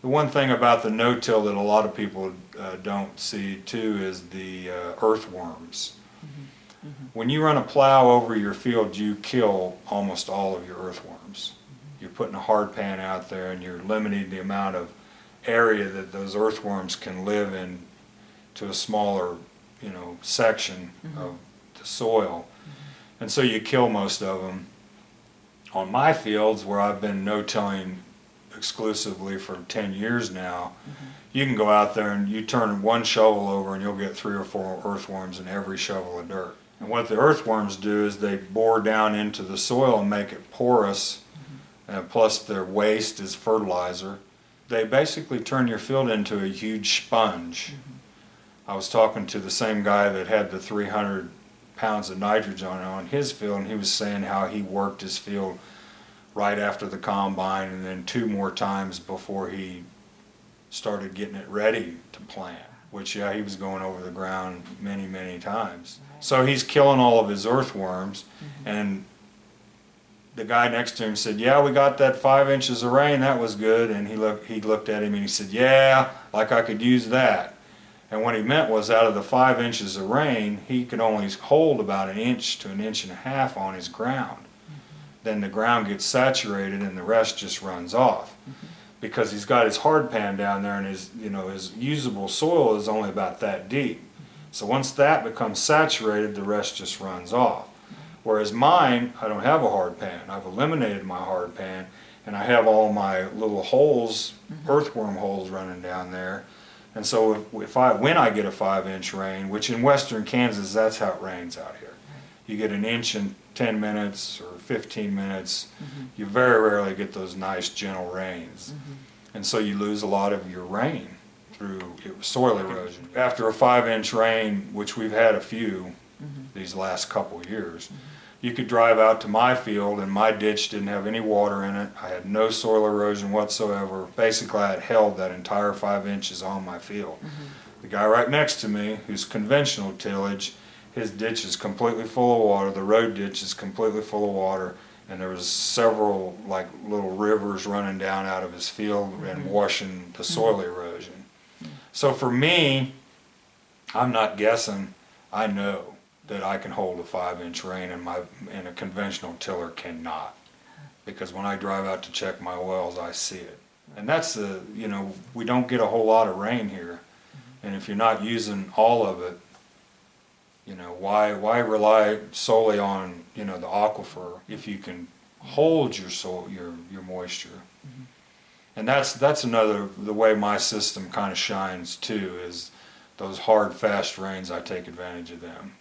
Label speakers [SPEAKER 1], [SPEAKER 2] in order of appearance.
[SPEAKER 1] The one thing about the no-till that a lot of people don't see too is the earthworms. When you run a plow over your field, you kill almost all of your earthworms. You're putting a hard pan out there and you're limiting the amount of area that those earthworms can live in to a smaller, section of the soil. And so you kill most of them. On my fields, where I've been no-tilling exclusively for 10 years now, you can go out there and you turn one shovel over and you'll get 3 or 4 earthworms in every shovel of dirt. And what the earthworms do is they bore down into the soil and make it porous, and plus their waste is fertilizer. They basically turn your field into a huge sponge. I was talking to the same guy that had the 300 pounds of nitrogen on his field, and he was saying how he worked his field right after the combine and then 2 more times before he started getting it ready to plant, which he was going over the ground many times. So he's killing all of his earthworms, and the guy next to him said, yeah, we got that 5 inches of rain, that was good. And he looked at him and he said, yeah, like I could use that. And what he meant was, out of the 5 inches of rain, he could only hold about 1 inch to 1.5 inches on his ground. Then the ground gets saturated and the rest just runs off. Because he's got his hard pan down there, and his usable soil is only about that deep. So once that becomes saturated, the rest just runs off. Whereas mine, I don't have a hard pan. I've eliminated my hard pan, and I have all my little holes, earthworm holes running down there. And so when I get a 5-inch rain, which in western Kansas, that's how it rains out here. You get 1 inch in 10 minutes or 15 minutes. You very rarely get those nice gentle rains. And so you lose a lot of your rain through soil erosion. After a 5-inch rain, which we've had a few these last couple years, you could drive out to my field and my ditch didn't have any water in it. I had no soil erosion whatsoever. Basically, I had held that entire 5 inches on my field. The guy right next to me, who's conventional tillage, his ditch is completely full of water. The road ditch is completely full of water, and there was several little rivers running down out of his field and washing the soil erosion. So for me, I'm not guessing. I know that I can hold a 5-inch rain, and a conventional tiller cannot. Because when I drive out to check my wells, I see it. And that's we don't get a whole lot of rain here. And if you're not using all of it, why rely solely on, the aquifer if you can hold your soil, your moisture? And that's the way my system kind of shines too, is those hard, fast rains. I take advantage of them.